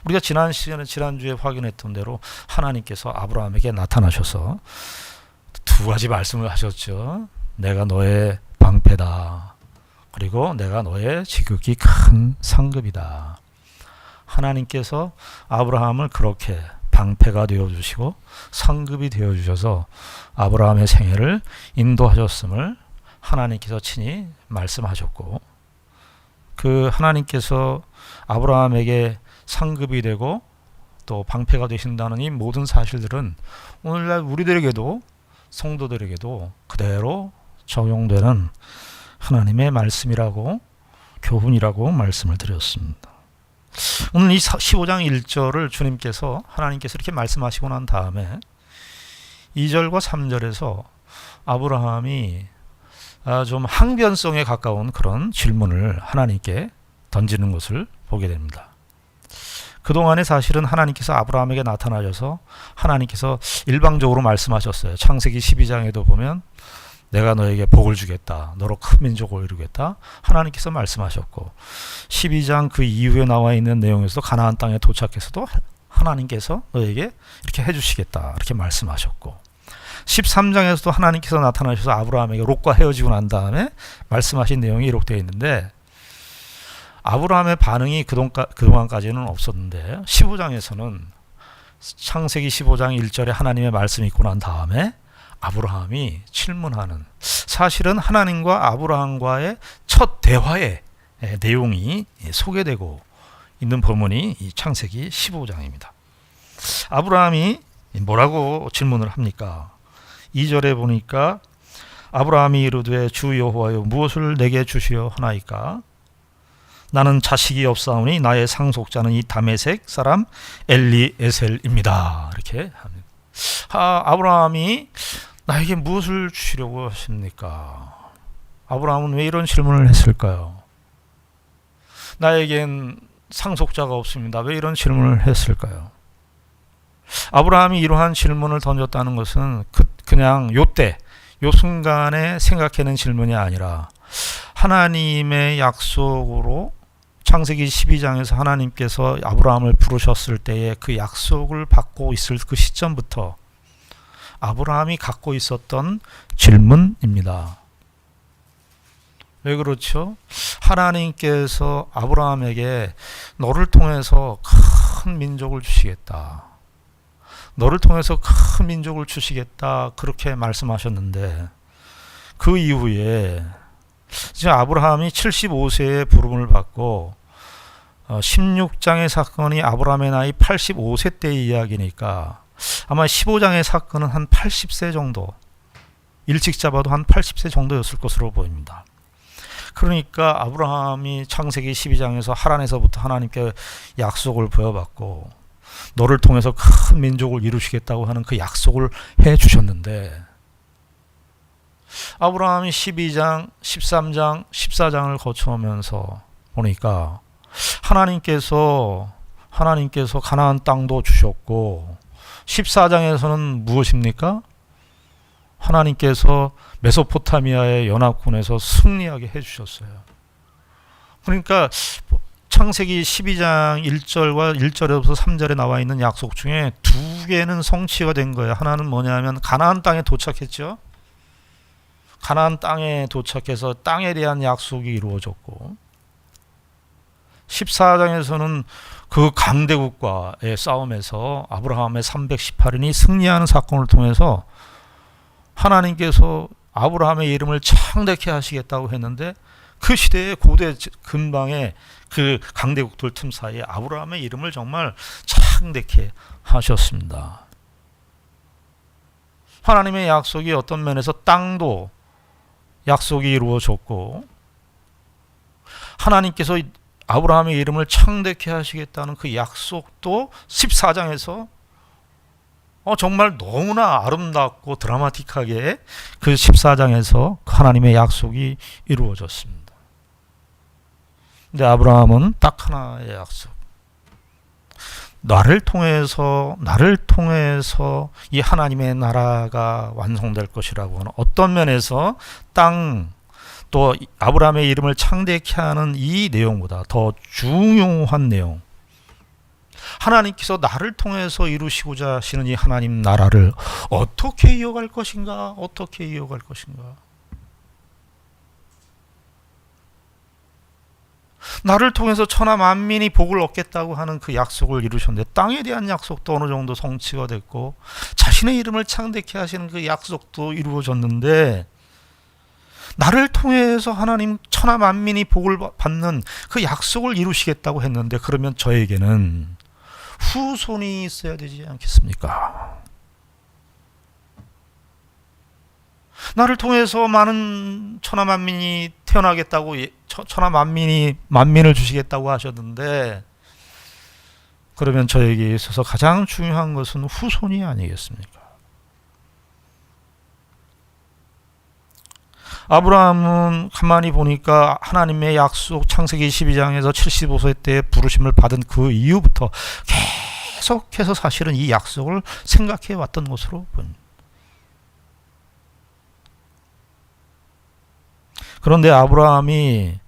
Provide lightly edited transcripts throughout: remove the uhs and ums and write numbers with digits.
우리가 지난 시간에 지난주에 확인했던 대로 하나님께서 아브라함에게 나타나셔서 두 가지 말씀을 하셨죠. 내가 너의 방패다. 그리고 내가 너의 지극히 큰 상급이다. 하나님께서 아브라함을 그렇게 방패가 되어주시고 상급이 되어주셔서 아브라함의 생애를 인도하셨음을 하나님께서 친히 말씀하셨고, 그 하나님께서 아브라함에게 상급이 되고 또 방패가 되신다는 이 모든 사실들은 오늘날 우리들에게도 성도들에게도 그대로 적용되는 하나님의 말씀이라고, 교훈이라고 말씀을 드렸습니다. 오늘 이 15장 1절을 주님께서, 하나님께서 이렇게 말씀하시고 난 다음에 2절과 3절에서 아브라함이 좀 항변성에 가까운 그런 질문을 하나님께 던지는 것을 보게 됩니다. 그동안에 사실은 하나님께서 아브라함에게 나타나셔서 하나님께서 일방적으로 말씀하셨어요. 창세기 12장에도 보면 내가 너에게 복을 주겠다. 너로 큰 민족을 이루겠다. 하나님께서 말씀하셨고, 12장 그 이후에 나와 있는 내용에서도 가나안 땅에 도착해서도 하나님께서 너에게 이렇게 해주시겠다. 이렇게 말씀하셨고, 13장에서도 하나님께서 나타나셔서 아브라함에게 롯과 헤어지고 난 다음에 말씀하신 내용이 기록되어 있는데, 아브라함의 반응이 그동안까지는 없었는데 15장에서는 창세기 15장 1절에 하나님의 말씀이 있고 난 다음에 아브라함이 질문하는, 사실은 하나님과 아브라함과의 첫 대화의 내용이 소개되고 있는 본문이 이 창세기 15장입니다. 아브라함이 뭐라고 질문을 합니까? 2절에 보니까 아브라함이 이르되 주 여호와여 무엇을 내게 주시려 하나이까? 나는 자식이 없사오니 나의 상속자는 이 다메섹 사람 엘리에셀입니다. 이렇게 합니다. 아브라함이 나에게 무엇을 주시려고 하십니까? 아브라함은 왜 이런 질문을 했을까요? 나에겐 상속자가 없습니다. 왜 이런 질문을 했을까요? 아브라함이 이러한 질문을 던졌다는 것은 그냥 요 순간에 생각해낸 질문이 아니라 하나님의 약속으로 창세기 12장에서 하나님께서 아브라함을 부르셨을 때에 그 약속을 받고 있을 그 시점부터 아브라함이 갖고 있었던 질문입니다. 왜 그렇죠? 하나님께서 아브라함에게 너를 통해서 큰 민족을 주시겠다. 너를 통해서 큰 민족을 주시겠다. 그렇게 말씀하셨는데 그 이후에 이제 아브라함이 75세의 부름을 받고 16장의 사건이 아브라함의 나이 85세 때의 이야기니까 아마 15장의 사건은 한 80세 정도, 일찍 잡아도 한 80세 정도였을 것으로 보입니다. 그러니까 아브라함이 창세기 12장에서 하란에서부터 하나님께 약속을 부여받고 너를 통해서 큰 민족을 이루시겠다고 하는 그 약속을 해 주셨는데, 아브라함이 12장, 13장, 14장을 거쳐오면서 보니까 하나님께서 가나안 땅도 주셨고, 14장에서는 무엇입니까? 하나님께서 메소포타미아의 연합군에서 승리하게 해주셨어요. 그러니까 창세기 12장 1절과 1절에서 3절에 나와 있는 약속 중에 두 개는 성취가 된 거예요. 하나는 뭐냐면 가나안 땅에 도착했죠. 가나안 땅에 도착해서 땅에 대한 약속이 이루어졌고, 14장에서는 그 강대국과의 싸움에서 아브라함의 318인이 승리하는 사건을 통해서 하나님께서 아브라함의 이름을 창대케 하시겠다고 했는데 그 시대의 고대 근방의 그 강대국들 틈 사이에 아브라함의 이름을 정말 창대케 하셨습니다. 하나님의 약속이 어떤 면에서 땅도 약속이 이루어졌고, 하나님께서 아브라함의 이름을 창대케 하시겠다는 그 약속도 14장에서 정말 너무나 아름답고 드라마틱하게 그 14장에서 하나님의 약속이 이루어졌습니다. 근데 아브라함은 딱 하나의 약속, 나를 통해서 이 하나님의 나라가 완성될 것이라고 하는, 어떤 면에서 땅 또 아브라함의 이름을 창대케 하는 이 내용보다 더 중요한 내용, 하나님께서 나를 통해서 이루시고자 하시는 이 하나님 나라를 어떻게 이어갈 것인가? 어떻게 이어갈 것인가? 나를 통해서 천하 만민이 복을 얻겠다고 하는 그 약속을 이루셨는데, 땅에 대한 약속도 어느 정도 성취가 됐고 자신의 이름을 창대케 하시는 그 약속도 이루어졌는데, 나를 통해서 하나님 천하 만민이 복을 받는 그 약속을 이루시겠다고 했는데, 그러면 저에게는 후손이 있어야 되지 않겠습니까? 나를 통해서 많은 천하 만민이 태어나겠다고, 천하 만민을 주시겠다고 하셨는데, 그러면 저에게 있어서 가장 중요한 것은 후손이 아니겠습니까? 아브라함은 가만히 보니까 하나님의 약속 창세기 12장에서 75세 때 부르심을 받은 그 이후부터 계속해서 사실은 이 약속을 생각해 왔던 것으로 보입니다. 그런데 아브라함이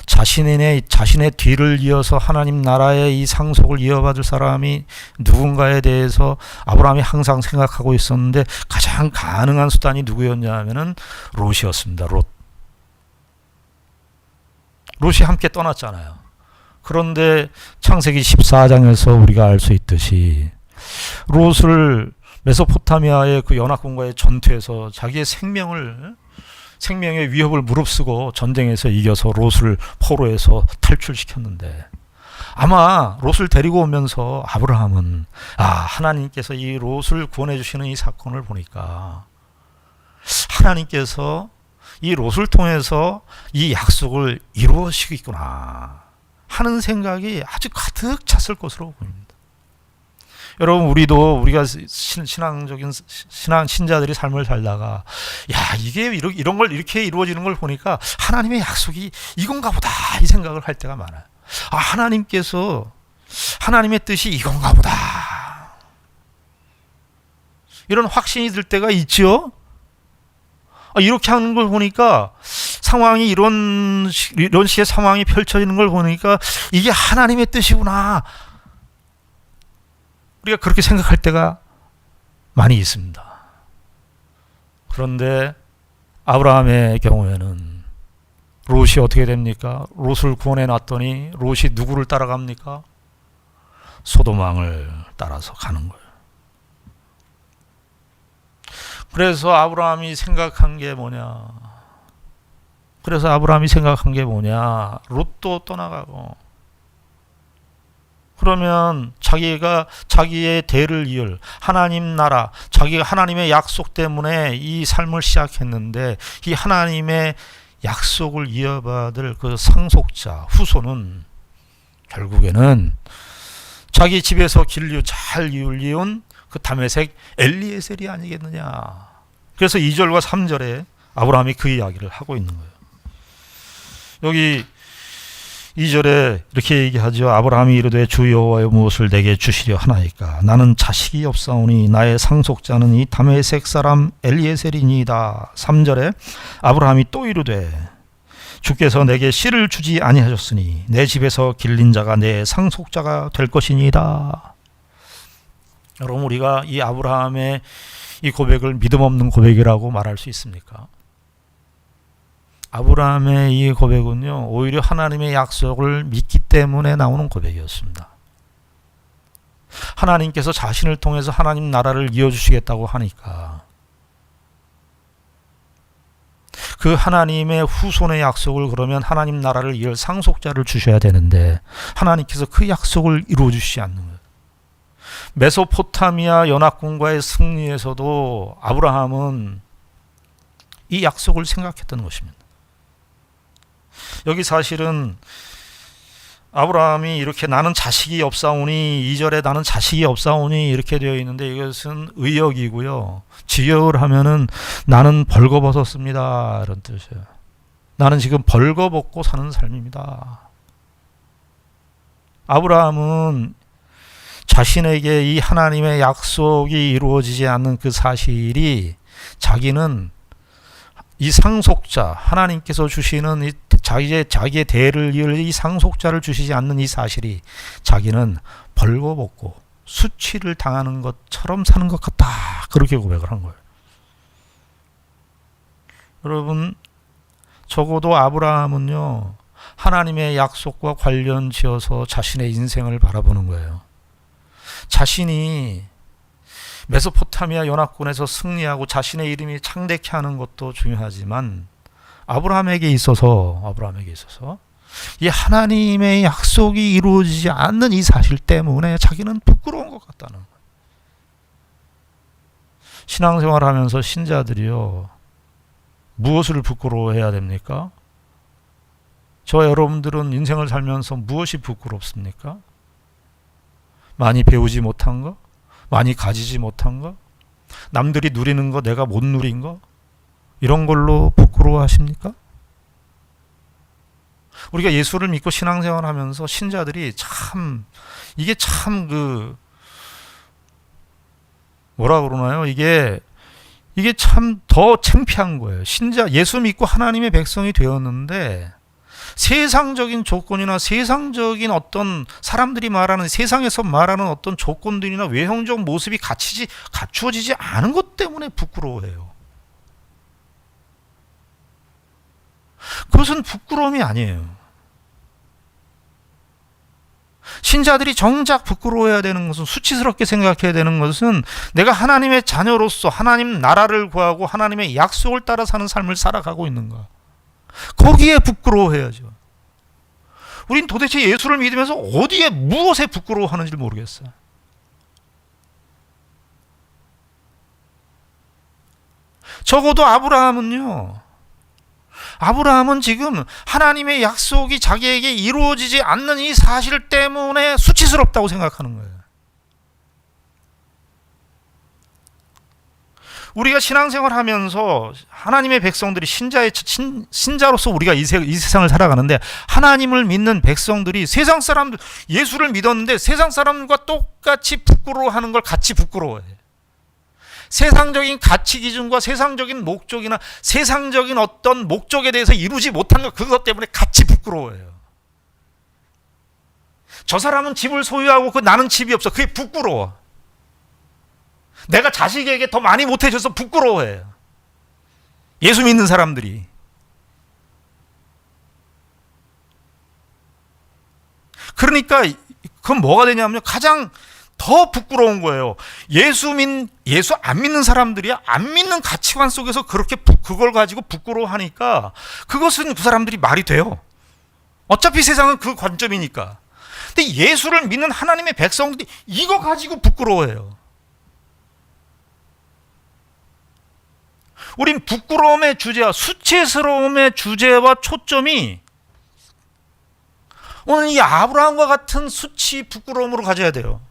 자신의 뒤를 이어서 하나님 나라의 이 상속을 이어받을 사람이 누군가에 대해서 아브라함이 항상 생각하고 있었는데, 가장 가능한 수단이 누구였냐 하면은 롯이었습니다. 롯이 함께 떠났잖아요. 그런데 창세기 14장에서 우리가 알 수 있듯이 롯을 메소포타미아의 그 연합군과의 전투에서 자기의 생명의 위협을 무릅쓰고 전쟁에서 이겨서 롯을 포로에서 탈출시켰는데, 아마 롯을 데리고 오면서 아브라함은 하나님께서 이 롯을 구원해 주시는 이 사건을 보니까 하나님께서 이 롯을 통해서 이 약속을 이루어시겠구나 하는 생각이 아주 가득 찼을 것으로 보입니다. 여러분, 우리가 신앙적인 신자들이 삶을 살다가, 이게 이런 걸 이렇게 이루어지는 걸 보니까 하나님의 약속이 이건가 보다 이 생각을 할 때가 많아요. 하나님의 뜻이 이건가 보다, 이런 확신이 들 때가 있죠. 이렇게 하는 걸 보니까 상황이 이런 식의 상황이 펼쳐지는 걸 보니까 이게 하나님의 뜻이구나, 우리가 그렇게 생각할 때가 많이 있습니다. 그런데 아브라함의 경우에는 롯이 어떻게 됩니까? 롯을 구원해 놨더니 롯이 누구를 따라갑니까? 소돔 왕을 따라서 가는 거예요. 그래서 아브라함이 생각한 게 뭐냐? 롯도 떠나가고, 그러면 자기의 대를 이을 하나님 나라, 자기가 하나님의 약속 때문에 이 삶을 시작했는데, 이 하나님의 약속을 이어받을 그 상속자, 후손은 결국에는 자기 집에서 잘 이은 그 다메섹 엘리에셀이 아니겠느냐. 그래서 2절과 3절에 아브라함이 그 이야기를 하고 있는 거예요. 여기 2절에 이렇게 얘기하죠. 아브라함이 이르되 주 여호와여 무엇을 내게 주시려 하나이까? 나는 자식이 없사오니 나의 상속자는 이 다메섹 사람 엘리에셀이니이다. 3절에 아브라함이 또 이르되 주께서 내게 씨를 주지 아니하셨으니 내 집에서 길린 자가 내 상속자가 될 것이니이다. 여러분, 우리가 이 아브라함의 이 고백을 믿음 없는 고백이라고 말할 수 있습니까? 아브라함의 이 고백은요, 오히려 하나님의 약속을 믿기 때문에 나오는 고백이었습니다. 하나님께서 자신을 통해서 하나님 나라를 이어주시겠다고 하니까 그 하나님의 후손의 약속을, 그러면 하나님 나라를 이을 상속자를 주셔야 되는데 하나님께서 그 약속을 이루어 주시지 않는 거예요. 메소포타미아 연합군과의 승리에서도 아브라함은 이 약속을 생각했던 것입니다. 여기 사실은 아브라함이 이렇게 나는 자식이 없사오니, 2절에 나는 자식이 없사오니 이렇게 되어 있는데, 이것은 의역이고요. 직역을 하면은 나는 벌거벗었습니다 이런 뜻이에요. 나는 지금 벌거벗고 사는 삶입니다. 아브라함은 자신에게 이 하나님의 약속이 이루어지지 않는 그 사실이, 자기는 이 상속자, 하나님께서 주시는 이 자기의 대를 이을 이 상속자를 주시지 않는 이 사실이 자기는 벌거벗고 수치를 당하는 것처럼 사는 것 같다. 그렇게 고백을 한 거예요. 여러분, 적어도 아브라함은요, 하나님의 약속과 관련 지어서 자신의 인생을 바라보는 거예요. 자신이 메소포타미아 연합군에서 승리하고 자신의 이름이 창대케 하는 것도 중요하지만 아브라함에게 있어서 이 하나님의 약속이 이루어지지 않는 이 사실 때문에 자기는 부끄러운 것 같다는 거예요. 신앙생활하면서 신자들이요, 무엇을 부끄러워해야 됩니까? 저와 여러분들은 인생을 살면서 무엇이 부끄럽습니까? 많이 배우지 못한 거? 많이 가지지 못한 거? 남들이 누리는 거 내가 못 누린 거? 이런 걸로 부끄러워하십니까? 우리가 예수를 믿고 신앙생활하면서 신자들이 이게 뭐라 그러나요? 이게 참 더 창피한 거예요. 예수 믿고 하나님의 백성이 되었는데 세상적인 조건이나 세상적인 어떤 사람들이 말하는, 세상에서 말하는 어떤 조건들이나 외형적 모습이 갖추어지지 않은 것 때문에 부끄러워해요. 그것은 부끄러움이 아니에요. 신자들이 정작 부끄러워해야 되는 것은, 수치스럽게 생각해야 되는 것은, 내가 하나님의 자녀로서 하나님 나라를 구하고 하나님의 약속을 따라 사는 삶을 살아가고 있는가, 거기에 부끄러워해야죠. 우린 도대체 예수를 믿으면서 어디에 무엇에 부끄러워하는지 모르겠어요. 적어도 아브라함은 지금 하나님의 약속이 자기에게 이루어지지 않는 이 사실 때문에 수치스럽다고 생각하는 거예요. 우리가 신앙생활 하면서 하나님의 백성들이 신자로서 우리가 이 세상을 살아가는데, 하나님을 믿는 백성들이 세상 사람들, 예수를 믿었는데 세상 사람과 똑같이 부끄러워하는 걸 같이 부끄러워해. 세상적인 가치 기준과 세상적인 목적이나 세상적인 어떤 목적에 대해서 이루지 못한 것, 그것 때문에 같이 부끄러워해요. 저 사람은 집을 소유하고 나는 집이 없어. 그게 부끄러워. 내가 자식에게 더 많이 못해줘서 부끄러워해요. 예수 믿는 사람들이. 그러니까 그건 뭐가 되냐면요, 가장 더 부끄러운 거예요. 예수 안 믿는 사람들이 안 믿는 가치관 속에서 그렇게 그걸 가지고 부끄러워하니까 그것은 그 사람들이 말이 돼요. 어차피 세상은 그 관점이니까. 근데 예수를 믿는 하나님의 백성들이 이거 가지고 부끄러워해요. 우린 부끄러움의 주제와 수치스러움의 주제와 초점이 오늘 이 아브라함과 같은 수치, 부끄러움으로 가져야 돼요.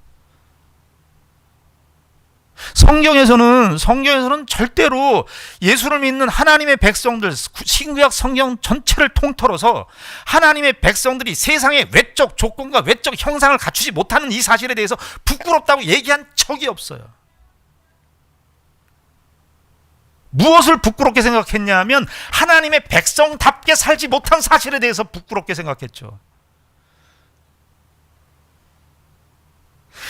성경에서는 절대로 예수를 믿는 하나님의 백성들, 신구약 성경 전체를 통틀어서 하나님의 백성들이 세상의 외적 조건과 외적 형상을 갖추지 못하는 이 사실에 대해서 부끄럽다고 얘기한 적이 없어요. 무엇을 부끄럽게 생각했냐면 하나님의 백성답게 살지 못한 사실에 대해서 부끄럽게 생각했죠.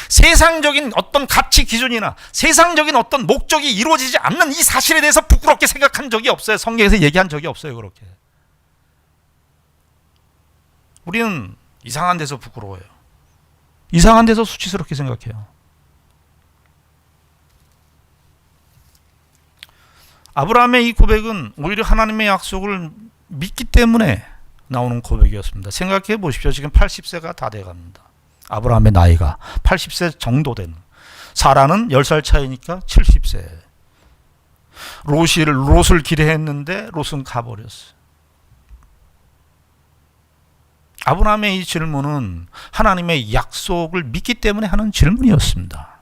세상적인 어떤 가치 기준이나 세상적인 어떤 목적이 이루어지지 않는 이 사실에 대해서 부끄럽게 생각한 적이 없어요. 성경에서 얘기한 적이 없어요. 그렇게. 우리는 이상한 데서 부끄러워요. 이상한 데서 수치스럽게 생각해요. 아브라함의 이 고백은 오히려 하나님의 약속을 믿기 때문에 나오는 고백이었습니다. 생각해 보십시오. 지금 80세가 다 돼갑니다. 아브라함의 나이가 80세 정도 되는. 사라는 10살 차이니까 70세. 롯을 기대했는데 롯은 가버렸어요. 아브라함의 이 질문은 하나님의 약속을 믿기 때문에 하는 질문이었습니다.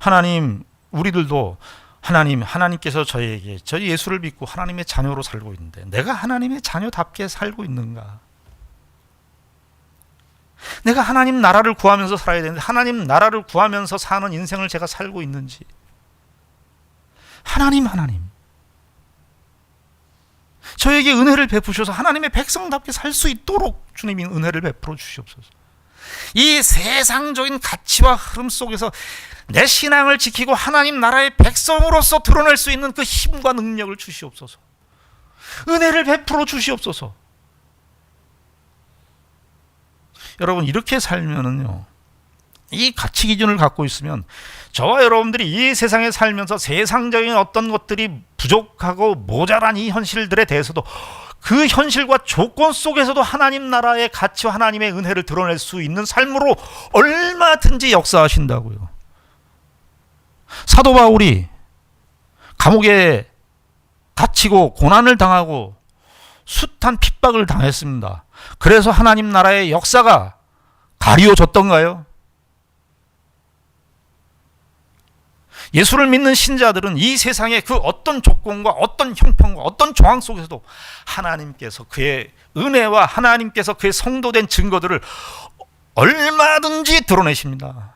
하나님, 우리들도 하나님께서 저희 예수를 믿고 하나님의 자녀로 살고 있는데 내가 하나님의 자녀답게 살고 있는가? 내가 하나님 나라를 구하면서 살아야 되는데 하나님 나라를 구하면서 사는 인생을 제가 살고 있는지. 하나님. 저에게 은혜를 베푸셔서 하나님의 백성답게 살 수 있도록 주님이 은혜를 베풀어 주시옵소서. 이 세상적인 가치와 흐름 속에서 내 신앙을 지키고 하나님 나라의 백성으로서 드러낼 수 있는 그 힘과 능력을 주시옵소서. 은혜를 베풀어 주시옵소서. 여러분, 이렇게 살면은요, 이 가치 기준을 갖고 있으면 저와 여러분들이 이 세상에 살면서 세상적인 어떤 것들이 부족하고 모자란 이 현실들에 대해서도 그 현실과 조건 속에서도 하나님 나라의 가치와 하나님의 은혜를 드러낼 수 있는 삶으로 얼마든지 역사하신다고요. 사도 바울이 감옥에 갇히고 고난을 당하고 숱한 핍박을 당했습니다. 그래서 하나님 나라의 역사가 가리워졌던가요? 예수를 믿는 신자들은 이 세상의 그 어떤 조건과 어떤 형편과 어떤 조항 속에서도 하나님께서 그의 은혜와 하나님께서 그의 성도된 증거들을 얼마든지 드러내십니다.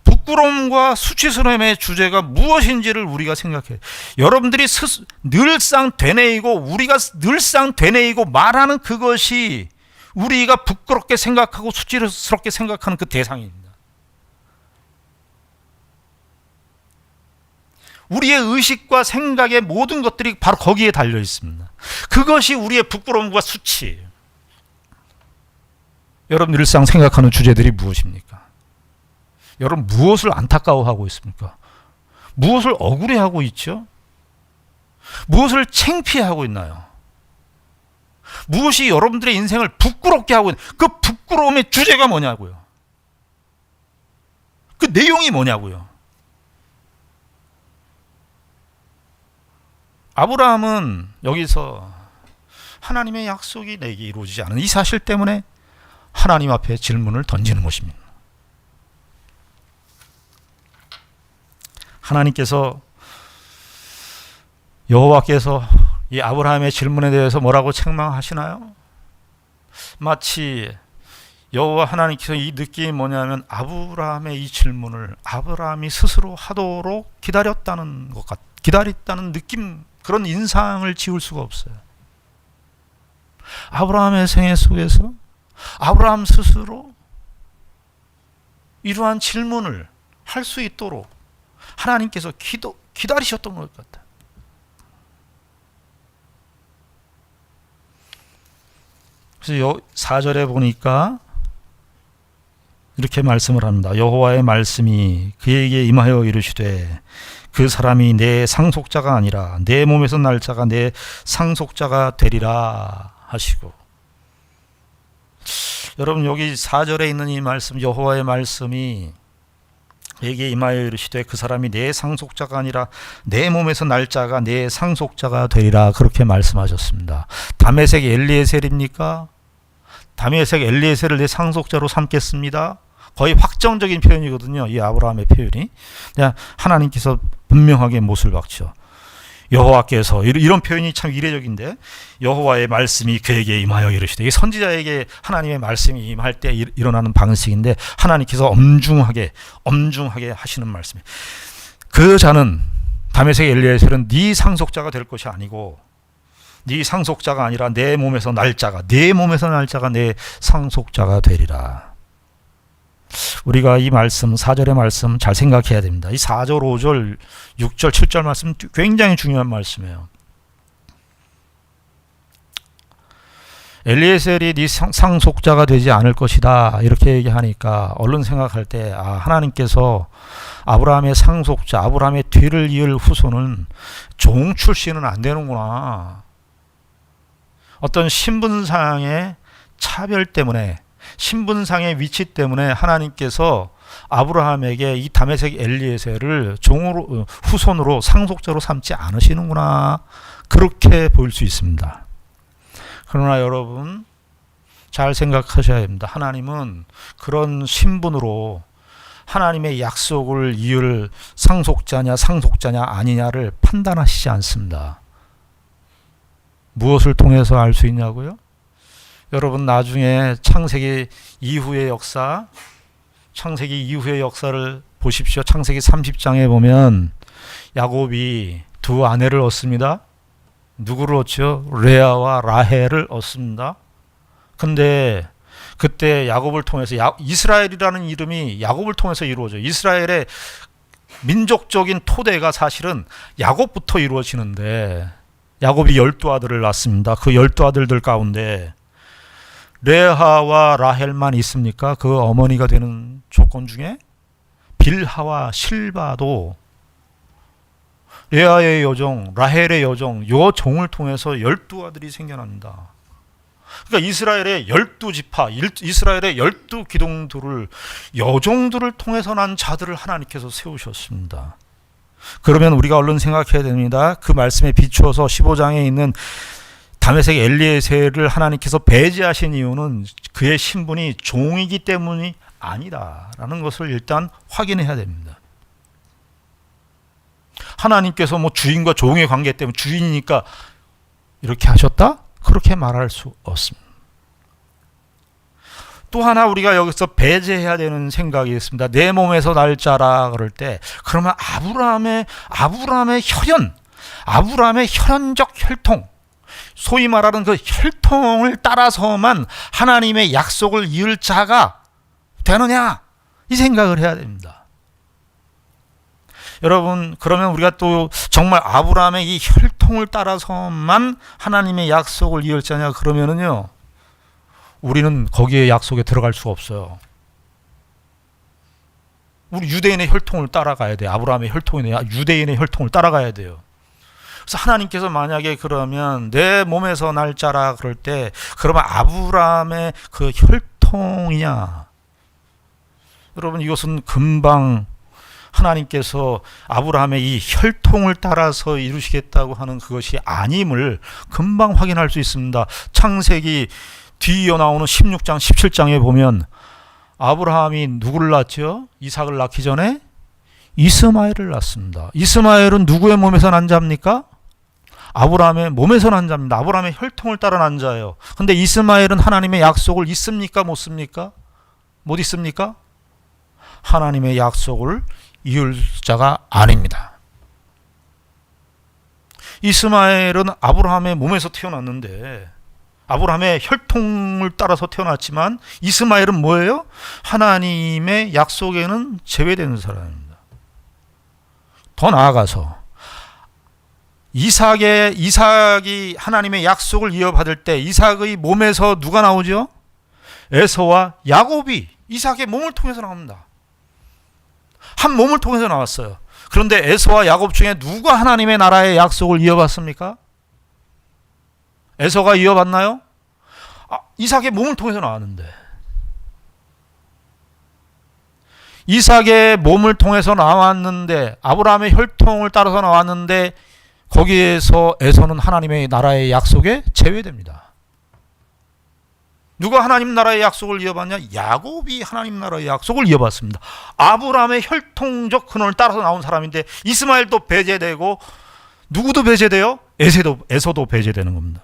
부끄러움과 수치스러움의 주제가 무엇인지를 우리가 생각해요. 여러분들이 늘상 되뇌이고 우리가 늘상 되뇌이고 말하는 그것이 우리가 부끄럽게 생각하고 수치스럽게 생각하는 그 대상입니다. 우리의 의식과 생각의 모든 것들이 바로 거기에 달려 있습니다. 그것이 우리의 부끄러움과 수치예요. 여러분 일상 생각하는 주제들이 무엇입니까? 여러분 무엇을 안타까워하고 있습니까? 무엇을 억울해하고 있죠? 무엇을 창피해하고 있나요? 무엇이 여러분들의 인생을 부끄럽게 하고 있는 그 부끄러움의 주제가 뭐냐고요? 그 내용이 뭐냐고요? 아브라함은 여기서 하나님의 약속이 내게 이루어지지 않은 이 사실 때문에 하나님 앞에 질문을 던지는 것입니다. 하나님께서 여호와께서 이 아브라함의 질문에 대해서 뭐라고 책망하시나요? 마치 여호와 하나님께서 이 느낌이 뭐냐면 아브라함의 이 질문을 아브라함이 스스로 하도록 기다렸다는 것 같, 기다렸다는 느낌, 그런 인상을 지울 수가 없어요. 아브라함의 생애 속에서 아브라함 스스로 이러한 질문을 할 수 있도록 하나님께서 기다리셨던 것 같아요. 그래서 4절에 보니까 이렇게 말씀을 합니다. 여호와의 말씀이 그에게 임하여 이르시되 그 사람이 내 상속자가 아니라 내 몸에서 날 자가 내 상속자가 되리라 하시고, 여러분 여기 4절에 있는 이 말씀, 여호와의 말씀이 그에게 임하여 이르시되 그 사람이 내 상속자가 아니라 내 몸에서 날 자가 내 상속자가 되리라, 그렇게 말씀하셨습니다. 다메섹 엘리에셀입니까? 다메섹 엘리에셀을 내 상속자로 삼겠습니다. 거의 확정적인 표현이거든요. 이 아브라함의 표현이. 하나님께서 분명하게 못을 박죠. 여호와께서, 이런 표현이 참 이례적인데, 여호와의 말씀이 그에게 임하여 이르시되, 이게 선지자에게 하나님의 말씀이 임할 때 일어나는 방식인데 하나님께서 엄중하게 하시는 말씀이에요. 그 자는, 다메섹 엘리에셀은 네 상속자가 될 것이 아니고 네 상속자가 아니라 내 몸에서 날 자가 내 상속자가 되리라. 우리가 이 말씀, 4절의 말씀 잘 생각해야 됩니다. 이 4절, 5절, 6절, 7절 말씀 굉장히 중요한 말씀이에요. 엘리에셀이 네 상속자가 되지 않을 것이다 이렇게 얘기하니까 얼른 생각할 때, 하나님께서 아브라함의 상속자, 아브라함의 뒤를 이을 후손은 종 출신은 안 되는구나. 어떤 신분상의 차별 때문에, 신분상의 위치 때문에 하나님께서 아브라함에게 이 다메섹 엘리에셀을 종으로, 후손으로, 상속자로 삼지 않으시는구나, 그렇게 보일 수 있습니다. 그러나 여러분 잘 생각하셔야 됩니다. 하나님은 그런 신분으로 하나님의 약속을 이을 상속자냐 아니냐를 판단하시지 않습니다. 무엇을 통해서 알 수 있냐고요? 여러분 나중에 창세기 이후의 역사를 보십시오. 창세기 30장에 보면 야곱이 두 아내를 얻습니다. 누구를 얻죠? 레아와 라헬을 얻습니다. 근데 그때 야곱을 통해서 이스라엘이라는 이름이 야곱을 통해서 이루어져요. 이스라엘의 민족적인 토대가 사실은 야곱부터 이루어지는데 야곱이 12아들을 낳습니다. 그 12아들들 가운데 레아와 라헬만 있습니까? 그 어머니가 되는 조건 중에 빌하와 실바도 레아의 여종, 라헬의 여종, 요 종을 통해서 12아들이 생겨납니다. 그러니까 이스라엘의 12지파, 이스라엘의 12기둥들을 여종들을 통해서 난 자들을 하나님께서 세우셨습니다. 그러면 우리가 얼른 생각해야 됩니다. 그 말씀에 비추어서 15장에 있는 다메섹 엘리에셀을 하나님께서 배제하신 이유는 그의 신분이 종이기 때문이 아니다라는 것을 일단 확인해야 됩니다. 하나님께서 뭐 주인과 종의 관계 때문에 주인이니까 이렇게 하셨다? 그렇게 말할 수 없습니다. 또 하나 우리가 여기서 배제해야 되는 생각이 있습니다. 내 몸에서 날 자라 그럴 때 그러면 아브라함의 혈연, 아브라함의 혈연적 혈통, 소위 말하는 그 혈통을 따라서만 하나님의 약속을 이을 자가 되느냐 이 생각을 해야 됩니다. 여러분 그러면 우리가 또 정말 아브라함의 이 혈통을 따라서만 하나님의 약속을 이을 자냐 그러면은요 우리는 거기에 약속에 들어갈 수가 없어요. 우리 유대인의 혈통을 따라가야 돼요. 아브라함의 혈통이나 유대인의 혈통을 따라가야 돼요. 그래서 하나님께서 만약에 그러면 내 몸에서 날 자라 그럴 때 그러면 아브라함의 그 혈통이냐? 여러분 이것은 금방 하나님께서 아브라함의 이 혈통을 따라서 이루시겠다고 하는 그것이 아님을 금방 확인할 수 있습니다. 창세기 뒤이어 나오는 16장 17장에 보면 아브라함이 누구를 낳았죠? 이삭을 낳기 전에 이스마엘을 낳습니다. 이스마엘은 누구의 몸에서 난 자입니까? 아브라함의 몸에서 난 자입니다. 아브라함의 혈통을 따라 난 자예요. 근데 이스마엘은 하나님의 약속을 있습니까? 못 씁니까? 못 있습니까? 하나님의 약속을 이을 자가 아닙니다. 이스마엘은 아브라함의 몸에서 태어났는데 아브라함의 혈통을 따라서 태어났지만 이스마엘은 뭐예요? 하나님의 약속에는 제외되는 사람입니다. 더 나아가서 이삭이 하나님의 약속을 이어받을 때 이삭의 몸에서 누가 나오죠? 에서와 야곱이 이삭의 몸을 통해서 나옵니다. 한 몸을 통해서 나왔어요. 그런데 에서와 야곱 중에 누가 하나님의 나라의 약속을 이어받습니까? 에서가 이어받나요? 이삭의 몸을 통해서 나왔는데 이삭의 몸을 통해서 나왔는데 아브라함의 혈통을 따라서 나왔는데 거기에서 에서는 하나님의 나라의 약속에 제외됩니다. 누가 하나님 나라의 약속을 이어받냐? 야곱이 하나님 나라의 약속을 이어받습니다. 아브라함의 혈통적 근원을 따라서 나온 사람인데 이스마엘도 배제되고 누구도 배제돼요? 에서도 배제되는 겁니다.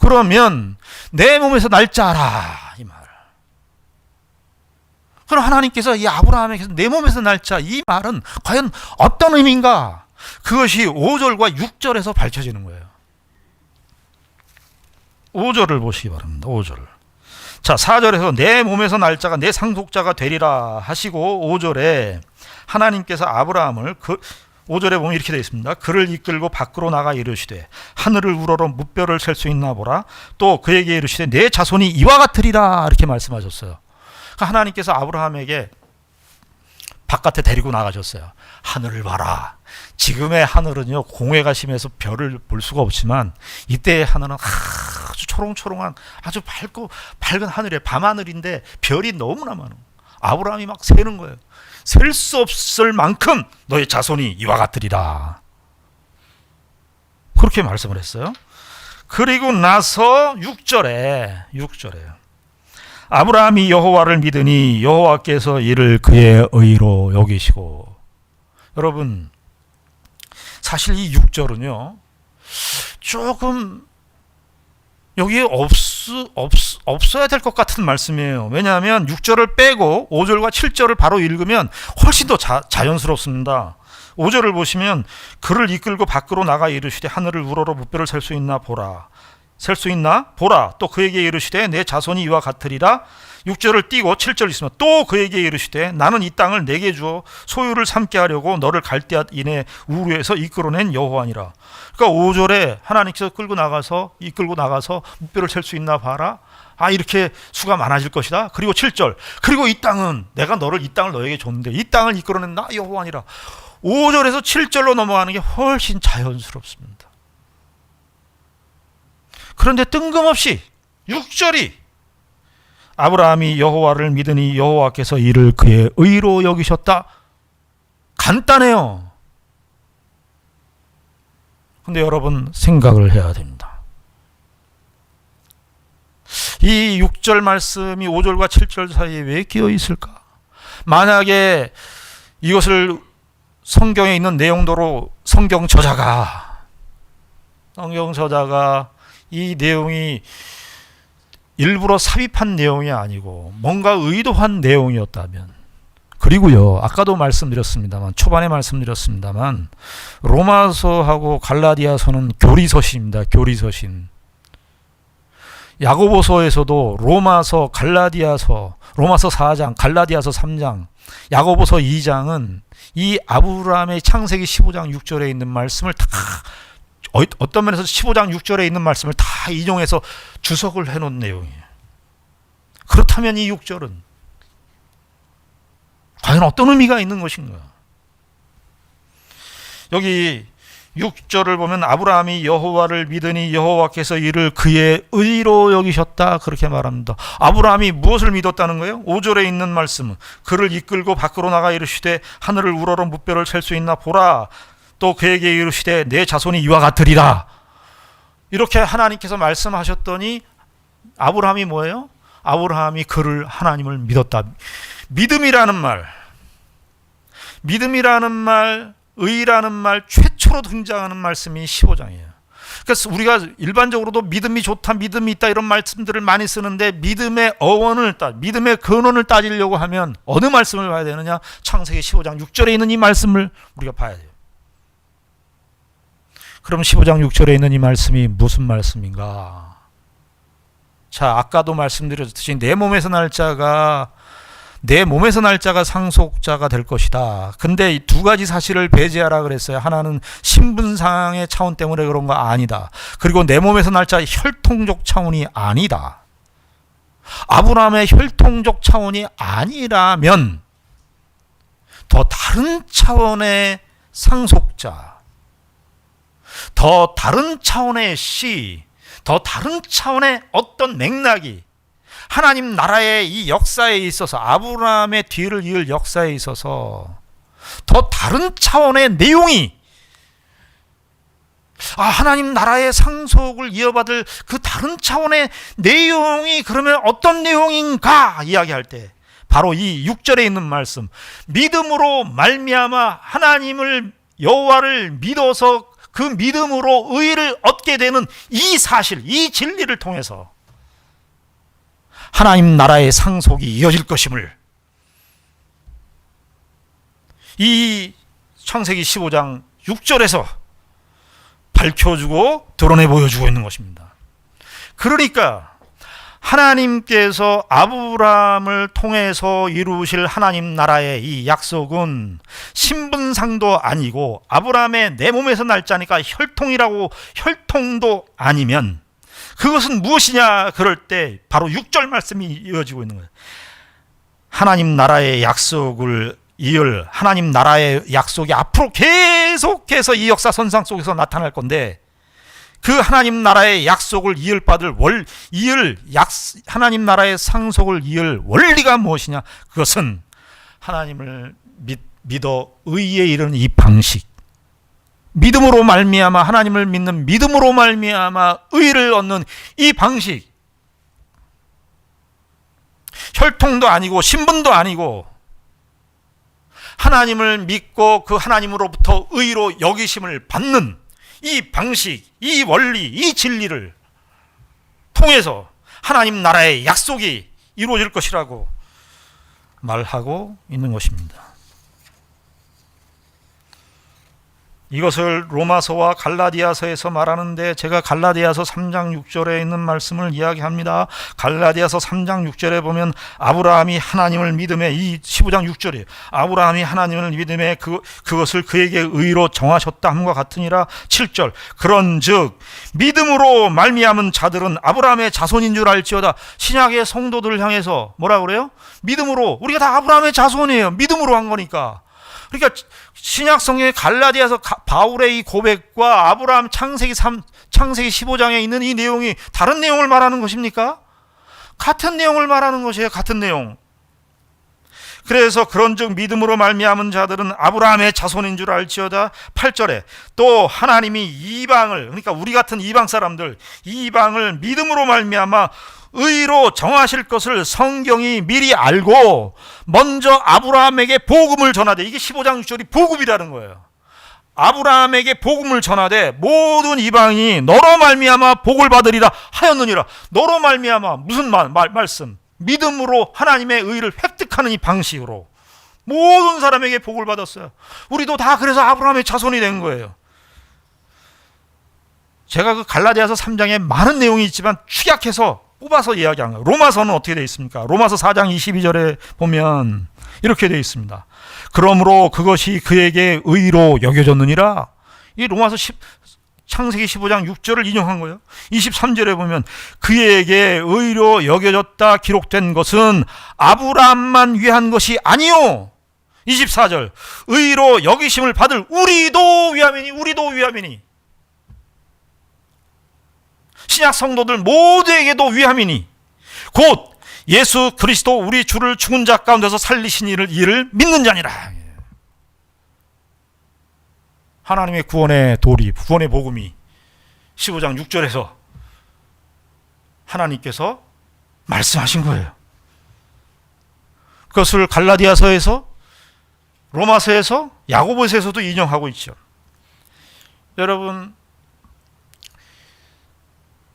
그러면 내 몸에서 날 자라 이 말. 그럼 하나님께서 이 아브라함에게서 내 몸에서 날 자 이 말은 과연 어떤 의미인가? 그것이 5절과 6절에서 밝혀지는 거예요. 5절을 보시기 바랍니다. 5절. 자, 4절에서 내 몸에서 날 자가 내 상속자가 되리라 하시고 5절에 하나님께서 아브라함을 5절에 보면 이렇게 되어 있습니다. 그를 이끌고 밖으로 나가 이르시되 하늘을 우러러 무뼈를 셀 수 있나 보라. 또 그에게 이르시되 내 자손이 이와 같으리라 이렇게 말씀하셨어요. 그러니까 하나님께서 아브라함에게 바깥에 데리고 나가셨어요. 하늘을 봐라. 지금의 하늘은요 공해가 심해서 별을 볼 수가 없지만 이때의 하늘은 아주 초롱초롱한 아주 밝은 하늘이에요. 밤하늘인데 별이 너무나 많아요. 아브라함이 막 세는 거예요. 셀 수 없을 만큼 너의 자손이 이와 같으리라. 그렇게 말씀을 했어요. 그리고 나서 6절에 아브라함이 여호와를 믿으니 여호와께서 이를 그의 의로 여기시고. 여러분 사실 이 6절은요 조금 여기에 없어야 될 것 같은 말씀이에요. 왜냐하면 6절을 빼고 5절과 7절을 바로 읽으면 훨씬 더 자연스럽습니다. 5절을 보시면 그를 이끌고 밖으로 나가 이르시되 하늘을 우러러 무뼈를 셀 수 있나 보라. 셀 수 있나 보라. 또 그에게 이르시되 내 자손이 이와 같으리라. 6절을 띄고 7절 있으면 또 그에게 이르시되 나는 이 땅을 내게 주어 소유를 삼게 하려고 너를 갈대아인의 우르에서 이끌어낸 여호와니라. 그러니까 5절에 하나님께서 이끌고 나가서 무뼈를 셀 수 있나 봐라. 이렇게 수가 많아질 것이다. 그리고 7절 그리고 이 땅은 내가 이 땅을 너에게 줬는데 이 땅을 이끌어낸 나 여호와니라. 5절에서 7절로 넘어가는 게 훨씬 자연스럽습니다. 그런데 뜬금없이 6절이 아브라함이 여호와를 믿으니 여호와께서 이를 그의 의로 여기셨다. 간단해요. 근데 여러분 생각을 해야 됩니다. 이 6절 말씀이 5절과 7절 사이에 왜 끼어 있을까? 만약에 이것을 성경에 있는 내용도로 성경 저자가 이 내용이 일부러 삽입한 내용이 아니고 뭔가 의도한 내용이었다면, 그리고요 아까도 초반에 말씀드렸습니다만 로마서하고 갈라디아서는 교리서신입니다. 교리서신. 야고보서에서도 로마서 4장, 갈라디아서 3장, 야고보서 2장은 이 아브라함의 창세기 15장 6절에 있는 말씀을 다, 어떤 면에서 15장 6절에 있는 말씀을 다 인용해서 주석을 해놓은 내용이에요. 그렇다면 이 6절은 과연 어떤 의미가 있는 것인가? 여기 6절을 보면 아브라함이 여호와를 믿으니 여호와께서 이를 그의 의로 여기셨다, 그렇게 말합니다. 아브라함이 무엇을 믿었다는 거예요? 5절에 있는 말씀은 그를 이끌고 밖으로 나가 이르시되 하늘을 우러러 무뼈를 셀 수 있나 보라. 또 그에게 이르시되 내 자손이 이와 같으리라. 이렇게 하나님께서 말씀하셨더니 아브라함이 뭐예요? 아브라함이 하나님을 믿었다. 믿음이라는 말, 의라는 말 최초로 등장하는 말씀이 15장이에요. 그래서 우리가 일반적으로도 믿음이 좋다, 믿음이 있다 이런 말씀들을 많이 쓰는데 믿음의 믿음의 근원을 따지려고 하면 어느 말씀을 봐야 되느냐? 창세기 15장 6절에 있는 이 말씀을 우리가 봐야 돼요. 그럼 15장 6절에 있는 이 말씀이 무슨 말씀인가? 자, 아까도 말씀드렸듯이 내 몸에서 날짜가 상속자가 될 것이다. 근데 두 가지 사실을 배제하라 그랬어요. 하나는 신분상의 차원 때문에 그런 거 아니다. 그리고 내 몸에서 날짜 혈통적 차원이 아니다. 아브라함의 혈통적 차원이 아니라면 더 다른 차원의 상속자, 더 다른 차원의 더 다른 차원의 어떤 맥락이 하나님 나라의 이 역사에 있어서, 아브라함의 뒤를 이을 역사에 있어서 더 다른 차원의 내용이, 하나님 나라의 상속을 이어받을 그 다른 차원의 내용이 그러면 어떤 내용인가 이야기할 때 바로 이 6절에 있는 말씀, 믿음으로 말미암아 하나님을, 여호와를 믿어서 그 믿음으로 의를 얻게 되는 이 사실, 이 진리를 통해서 하나님 나라의 상속이 이어질 것임을 이 창세기 15장 6절에서 밝혀주고 드러내 보여주고 있는 것입니다. 그러니까 하나님께서 아브라함을 통해서 이루실 하나님 나라의 이 약속은 신분상도 아니고 아브라함의 내 몸에서 날짜니까 혈통도 아니면 그것은 무엇이냐? 그럴 때 바로 6절 말씀이 이어지고 있는 거예요. 하나님 나라의 약속을 이을, 하나님 나라의 약속이 앞으로 계속해서 이 역사선상 속에서 나타날 건데, 그 하나님 나라의 약속을 하나님 나라의 상속을 이을 원리가 무엇이냐? 그것은 하나님을 믿어 의에 이르는 이 방식, 믿음으로 말미암아, 하나님을 믿는 믿음으로 말미암아 의를 얻는 이 방식, 혈통도 아니고 신분도 아니고 하나님을 믿고 그 하나님으로부터 의로 여기심을 받는 이 방식, 이 원리, 이 진리를 통해서 하나님 나라의 약속이 이루어질 것이라고 말하고 있는 것입니다. 이것을 로마서와 갈라디아서에서 말하는데 제가 갈라디아서 3장 6절에 있는 말씀을 이야기합니다. 갈라디아서 3장 6절에 보면 아브라함이 하나님을 믿음에, 이 15장 6절이에요. 아브라함이 하나님을 믿음에 그것을 그에게 의로 정하셨다 함과 같으니라. 7절 그런즉 믿음으로 말미암은 자들은 아브라함의 자손인 줄 알지어다. 신약의 성도들을 향해서 뭐라 그래요? 믿음으로, 우리가 다 아브라함의 자손이에요. 믿음으로 한 거니까. 그러니까 신약 성경의 갈라디아서 바울의 이 고백과 아브라함 창세기 15장에 있는 이 내용이 다른 내용을 말하는 것입니까? 같은 내용을 말하는 것이에요. 같은 내용. 그래서 그런즉 믿음으로 말미암은 자들은 아브라함의 자손인 줄 알지어다. 8절에 또 하나님이 이방을, 그러니까 우리 같은 이방 사람들, 이방을 믿음으로 말미암아 의로 정하실 것을 성경이 미리 알고 먼저 아브라함에게 복음을 전하되, 이게 15장 6절이 복음이라는 거예요. 아브라함에게 복음을 전하되 모든 이방이 너로 말미암아 복을 받으리라 하였느니라. 너로 말미암아 무슨 말씀? 믿음으로 하나님의 의를 획득하는 이 방식으로 모든 사람에게 복을 받았어요. 우리도 다 그래서 아브라함의 자손이 된 거예요. 제가 그 갈라디아서 3장에 많은 내용이 있지만 축약해서 뽑아서 이야기한 거예요. 로마서는 어떻게 되어 있습니까? 로마서 4장 22절에 보면 이렇게 되어 있습니다. 그러므로 그것이 그에게 의로 여겨졌느니라. 이 로마서 창세기 15장 6절을 인용한 거예요. 23절에 보면 그에게 의로 여겨졌다 기록된 것은 아브라함만 위한 것이 아니요. 24절 의로 여기심을 받을 우리도 위함이니 신약 성도들 모두에게도 위함이니 곧 예수 그리스도 우리 주를 죽은 자 가운데서 살리신 이를 믿는 자니라. 하나님의 구원의 도리, 구원의 복음이 15장 6절에서 하나님께서 말씀하신 거예요. 그것을 갈라디아서에서, 로마서에서, 야고보서에서도 인용하고 있죠. 여러분,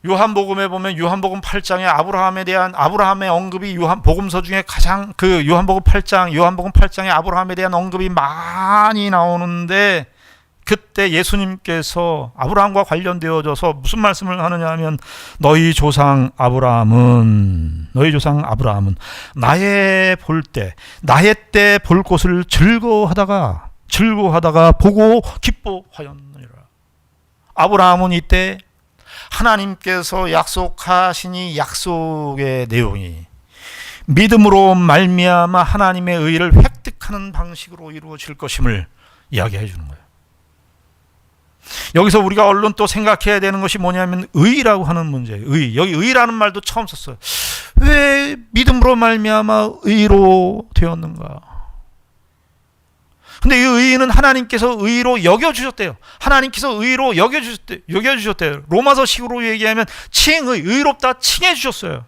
요한복음에 보면 요한복음 8장에 아브라함에 대한 아브라함의 언급이 요한복음서 중에 가장, 그 요한복음 8장에 아브라함에 대한 언급이 많이 나오는데, 그때 예수님께서 아브라함과 관련되어져서 무슨 말씀을 하느냐 하면 너희 조상 아브라함은 나의 때 볼 것을 즐거워하다가 보고 기뻐하였느니라. 아브라함은 이때 하나님께서 약속하신 이 약속의 내용이 믿음으로 말미암아 하나님의 의를 획득하는 방식으로 이루어질 것임을 이야기해 주는 거예요. 여기서 우리가 얼른 또 생각해야 되는 것이 뭐냐면 의라고 하는 문제예요. 여기 의라는 말도 처음 썼어요. 왜 믿음으로 말미암아 의로 되었는가? 근데 이 의는 하나님께서 의로 여겨주셨대요. 하나님께서 의로 여겨주셨대요. 로마서식으로 얘기하면 의롭다 칭해주셨어요.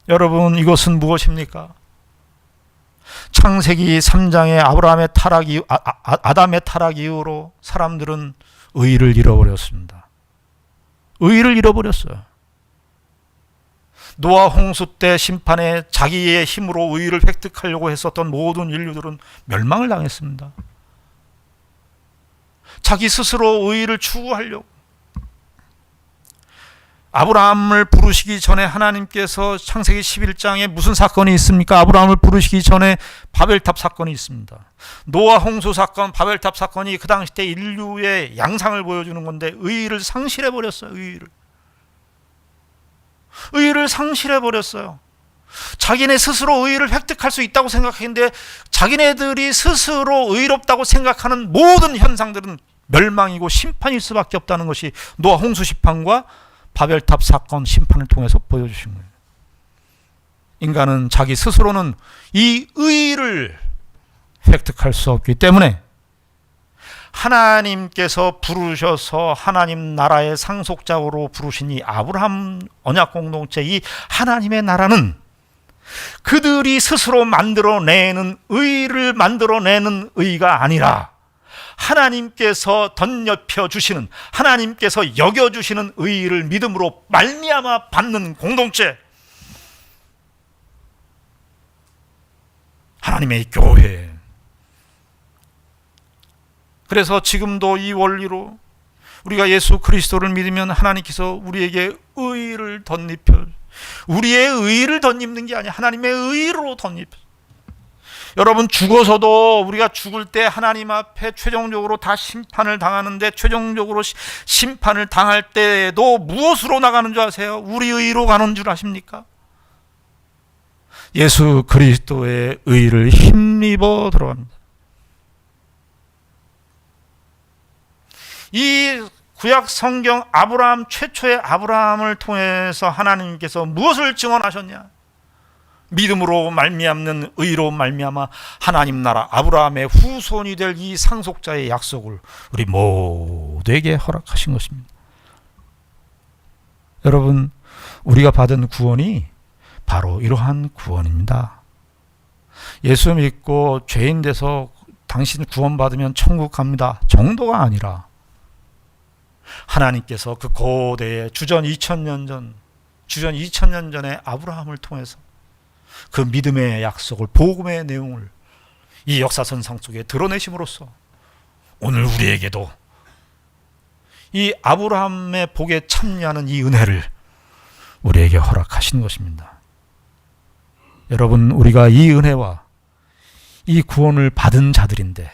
여러분, 이것은 무엇입니까? 창세기 3장의 아담의 타락 이후로 사람들은 의를 잃어버렸습니다. 의를 잃어버렸어요. 노아 홍수 때 심판에 자기의 힘으로 의를 획득하려고 했었던 모든 인류들은 멸망을 당했습니다. 자기 스스로 의를 추구하려고. 아브라함을 부르시기 전에 하나님께서 창세기 11장에 무슨 사건이 있습니까? 아브라함을 부르시기 전에 바벨탑 사건이 있습니다. 노아 홍수 사건, 바벨탑 사건이 그 당시 때 인류의 양상을 보여주는 건데 의의를 상실해버렸어요. 의의를 상실해버렸어요. 자기네 스스로 의의를 획득할 수 있다고 생각했는데 자기네들이 스스로 의롭다고 생각하는 모든 현상들은 멸망이고 심판일 수밖에 없다는 것이 노아 홍수 심판과 바벨탑 사건 심판을 통해서 보여주신 거예요. 인간은 자기 스스로는 이 의의를 획득할 수 없기 때문에 하나님께서 부르셔서 하나님 나라의 상속자로 부르신 이 아브라함 언약 공동체, 이 하나님의 나라는 그들이 스스로 만들어내는 의의를 만들어내는 의의가 아니라 하나님께서 덧입혀 주시는, 하나님께서 여겨주시는 의의를 믿음으로 말미암아 받는 공동체, 하나님의 교회. 그래서 지금도 이 원리로 우리가 예수 그리스도를 믿으면 하나님께서 우리에게 의를 덧입혀, 우리의 의를 덧입는 게 아니라 하나님의 의로 덧입혀. 여러분, 죽어서도 우리가 죽을 때 하나님 앞에 최종적으로 다 심판을 당하는데, 최종적으로 심판을 당할 때에도 무엇으로 나가는 줄 아세요? 우리 의로 가는 줄 아십니까? 예수 그리스도의 의를 힘입어 들어갑니다. 이 구약 성경 아브라함, 최초의 아브라함을 통해서 하나님께서 무엇을 증언하셨냐? 믿음으로 말미암는 의로 말미암아 하나님 나라 아브라함의 후손이 될 이 상속자의 약속을 우리 모두에게 허락하신 것입니다. 여러분, 우리가 받은 구원이 바로 이러한 구원입니다. 예수 믿고 죄인 돼서 당신 구원받으면 천국 갑니다 정도가 아니라, 하나님께서 그 고대의 주전 2000년 전에 아브라함을 통해서 그 믿음의 약속을, 복음의 내용을 이 역사선상 속에 드러내심으로써 오늘 우리에게도 이 아브라함의 복에 참여하는 이 은혜를 우리에게 허락하신 것입니다. 여러분, 우리가 이 은혜와 이 구원을 받은 자들인데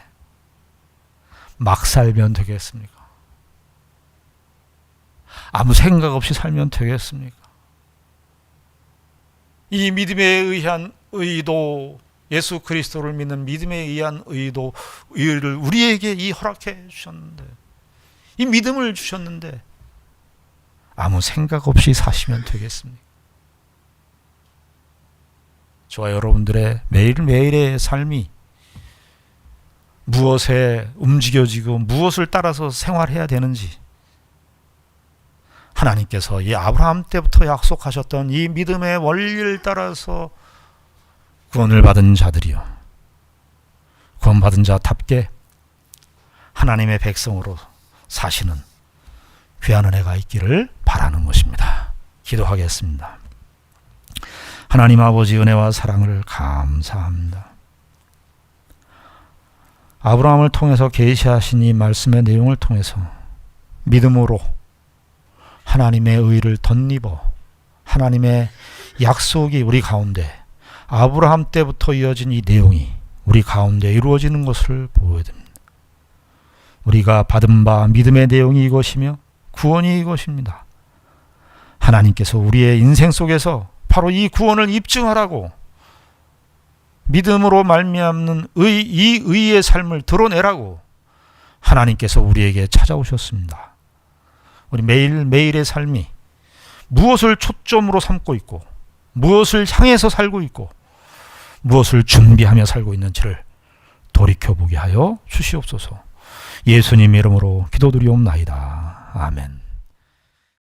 막 살면 되겠습니까? 아무 생각 없이 살면 되겠습니까? 이 믿음에 의한 의도, 예수 그리스도를 믿는 믿음에 의한 의를 우리에게 이 허락해 주셨는데, 이 믿음을 주셨는데 아무 생각 없이 사시면 되겠습니까? 저와 여러분들의 매일매일의 삶이 무엇에 움직여지고 무엇을 따라서 생활해야 되는지, 하나님께서 이 아브라함 때부터 약속하셨던 이 믿음의 원리를 따라서 구원을 받은 자들이요, 구원받은 자답게 하나님의 백성으로 사시는 귀한 은혜가 있기를 바라는 것입니다. 기도하겠습니다. 하나님 아버지, 은혜와 사랑을 감사합니다. 아브라함을 통해서 계시하신 이 말씀의 내용을 통해서 믿음으로 하나님의 의를 덧입어 하나님의 약속이 우리 가운데, 아브라함 때부터 이어진 이 내용이 우리 가운데 이루어지는 것을 보여야 됩니다. 우리가 받은 바 믿음의 내용이 이것이며 구원이 이것입니다. 하나님께서 우리의 인생 속에서 바로 이 구원을 입증하라고 믿음으로 말미암는 이 의의 삶을 드러내라고 하나님께서 우리에게 찾아오셨습니다. 우리 매일매일의 삶이 무엇을 초점으로 삼고 있고, 무엇을 향해서 살고 있고, 무엇을 준비하며 살고 있는지를 돌이켜보게 하여 주시옵소서. 예수님 이름으로 기도드리옵나이다. 아멘.